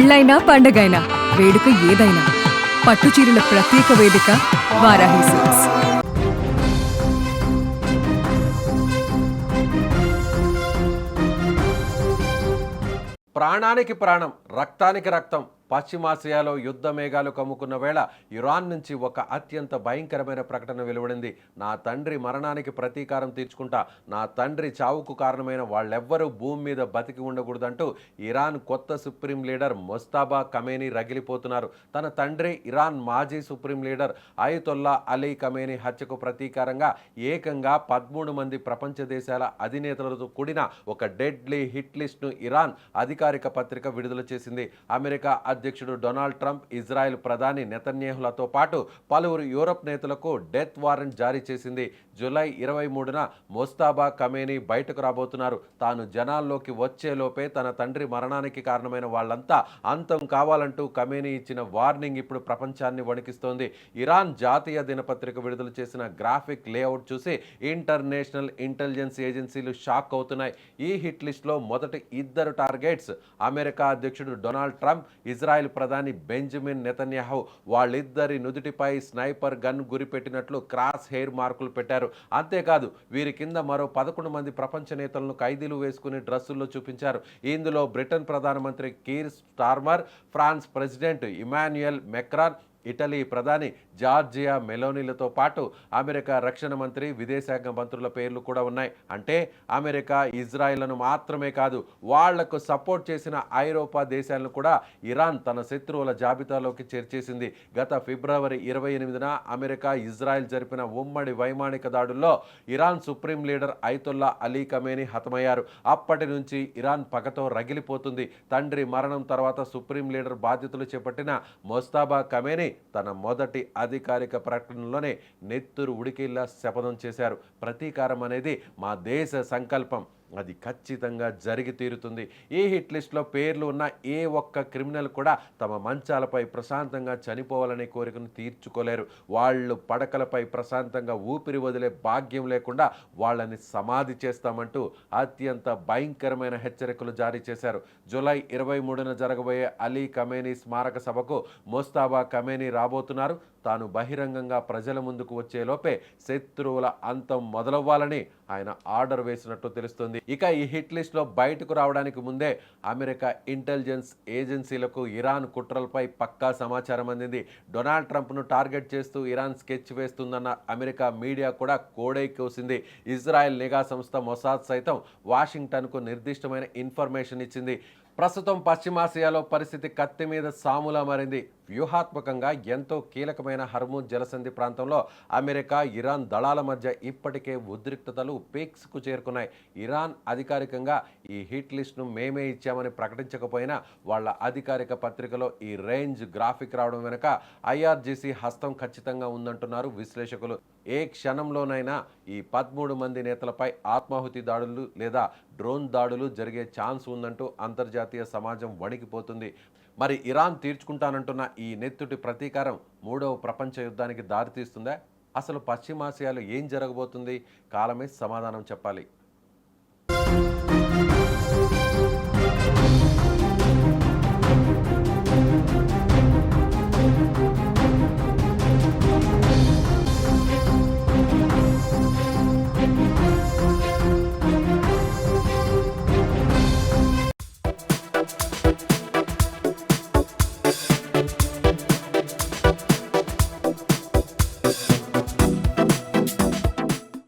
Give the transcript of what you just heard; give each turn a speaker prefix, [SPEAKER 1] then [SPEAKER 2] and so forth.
[SPEAKER 1] పెళ్ళైనా పండగైనా వేడుక ఏదైనా పట్టుచీరల ప్రత్యేక వేదిక వారాహి సిల్క్స్.
[SPEAKER 2] ప్రాణానికి ప్రాణం, రక్తానికి రక్తం. పశ్చిమాసియాలో యుద్ధ మేఘాలు కమ్ముకున్న వేళ ఇరాన్ నుంచి ఒక అత్యంత భయంకరమైన ప్రకటన వెలువడింది. నా తండ్రి మరణానికి ప్రతీకారం తీర్చుకుంటా, నా తండ్రి చావుకు కారణమైన వాళ్ళెవ్వరూ భూమి మీద బతికి ఉండకూడదంటూ ఇరాన్ కొత్త సుప్రీం లీడర్ మొస్తాబా ఖమేనీ రగిలిపోతున్నారు. తన తండ్రి ఇరాన్ మాజీ supreme leader Ayatollah Ali Khamenei హత్యకు ప్రతీకారంగా ఏకంగా 13 మంది ప్రపంచ దేశాల అధినేతలతో కూడిన ఒక డెడ్లీ హిట్ లిస్ట్ను ఇరాన్ అధికారిక పత్రిక విడుదల చేసింది. అమెరికా అధ్యక్షుడు డొనాల్డ్ ట్రంప్, ఇజ్రాయెల్ ప్రధాని నెతన్యాహులతో పాటు పలువురు యూరప్ నేతలకు డెత్ వారెంట్ జారీ చేసింది. జూలై 23న మొస్తాబా ఖమేనీ బయటకు రాబోతున్నారు. తాను జనాల్లోకి వచ్చేలోపే తన తండ్రి మరణానికి కారణమైన వాళ్ళంతా అంతం కావాలంటూ ఖమేనీ ఇచ్చిన వార్నింగ్ ఇప్పుడు ప్రపంచాన్ని వణికిస్తోంది. ఇరాన్ జాతీయ దినపత్రిక విడుదల చేసిన గ్రాఫిక్ లేఅవుట్ చూసి ఇంటర్నేషనల్ ఇంటెలిజెన్స్ ఏజెన్సీలు షాక్ అవుతున్నాయి. ఈ హిట్ లిస్ట్లో మొదటి ఇద్దరు టార్గెట్స్ అమెరికా అధ్యక్షుడు డొనాల్డ్ ట్రంప్, ఇజ్రాయెల్ ప్రధాని బెంజమిన్ నెతన్యాహు. వాళ్ళిద్దరి నుదుటిపై స్నైపర్ గన్ గురిపెట్టినట్లు క్రాస్ హెయిర్ మార్కులు పెట్టారు. అంతేకాదు వీరి కింద మరో 11 మంది ప్రపంచ నేతలను ఖైదీలు వేసుకుని డ్రెస్సుల్లో చూపించారు. ఇందులో బ్రిటన్ ప్రధానమంత్రి Keir Starmer, France president Emmanuel Macron, Italy ప్రధాని జార్జియా మెలోనీలతో పాటు అమెరికా రక్షణ మంత్రి, విదేశాంగ మంత్రుల పేర్లు కూడా ఉన్నాయి. అంటే అమెరికా, ఇజ్రాయెల్ను మాత్రమే కాదు, వాళ్లకు సపోర్ట్ చేసిన ఐరోపా దేశాలను కూడా ఇరాన్ తన శత్రువుల జాబితాలోకి చేర్చేసింది. గత ఫిబ్రవరి 28న అమెరికా, ఇజ్రాయెల్ జరిపిన ఉమ్మడి వైమానిక దాడుల్లో Iran supreme leader Ayatollah Ali Khamenei హతమయ్యారు. అప్పటి నుంచి ఇరాన్ పగతో రగిలిపోతుంది. తండ్రి మరణం తర్వాత సుప్రీం లీడర్ బాధ్యతలు చేపట్టిన మొస్తాబా ఖమేనీ తన మొదటి అధికారిక ప్రకటనలోనే నెత్తురు ఉడికిల్లా శపథం చేశారు. ప్రతీకారం అనేది మా దేశ సంకల్పం, అది ఖచ్చితంగా జరిగి తీరుతుంది. ఈ హిట్ లిస్ట్లో పేర్లు ఉన్న ఏ ఒక్క క్రిమినల్ కూడా తమ మంచాలపై ప్రశాంతంగా చనిపోవాలనే కోరికను తీర్చుకోలేరు. వాళ్ళు పడకలపై ప్రశాంతంగా ఊపిరి వదిలే భాగ్యం లేకుండా వాళ్ళని సమాధి చేస్తామంటూ అత్యంత భయంకరమైన హెచ్చరికలు జారీ చేశారు. జూలై 23న జరగబోయే అలీ ఖమేనీ స్మారక సభకు మొస్తాబా ఖమేనీ రాబోతున్నారు. తాను బహిరంగంగా ప్రజల ముందుకు వచ్చేలోపే శత్రువుల అంతం మొదలవ్వాలని ఆయన ఆర్డర్ వేసినట్టు తెలుస్తుంది. ఇక ఈ హిట్ లిస్ట్లో బయటకు రావడానికి ముందే అమెరికా ఇంటెలిజెన్స్ ఏజెన్సీలకు ఇరాన్ కుట్రలపై పక్కా సమాచారం అందింది. డొనాల్డ్ ట్రంప్ను టార్గెట్ చేస్తూ ఇరాన్ స్కెచ్ వేస్తుందన్న అమెరికా మీడియా కూడా కోడై కోసింది. ఇజ్రాయెల్ నిఘా సంస్థ మొసాద్ సైతం వాషింగ్టన్కు నిర్దిష్టమైన ఇన్ఫర్మేషన్ ఇచ్చింది. ప్రస్తుతం పశ్చిమాసియాలో పరిస్థితి కత్తి మీద సాములా మారింది. వ్యూహాత్మకంగా ఎంతో కీలకమైన హర్ముజ్ జలసంధి ప్రాంతంలో అమెరికా, ఇరాన్ దళాల మధ్య ఇప్పటికే ఉద్రిక్తతలు పీక్స్కు చేరుకున్నాయి. ఇరాన్ అధికారికంగా ఈ హిట్ లిస్ట్ను మేమే ఇచ్చామని ప్రకటించకపోయినా వాళ్ళ అధికారిక పత్రికలో ఈ రేంజ్ గ్రాఫిక్ రావడం వెనుక ఐఆర్జీసీ హస్తం ఖచ్చితంగా ఉందంటున్నారు విశ్లేషకులు. ఏ క్షణంలోనైనా ఈ 13 మంది నేతలపై ఆత్మాహుతి దాడులు లేదా డ్రోన్ దాడులు జరిగే ఛాన్స్ ఉందంటూ అంతర్జాతీయ సమాజం వణికిపోతుంది. మరి ఇరాన్ తీర్చుకుంటానంటున్న ఈ నెత్తుటి ప్రతీకారం 3వ ప్రపంచ యుద్ధానికి దారితీస్తుందా? అసలు పశ్చిమాసియాలో ఏం జరగబోతుంది? కాలమే సమాధానం చెప్పాలి.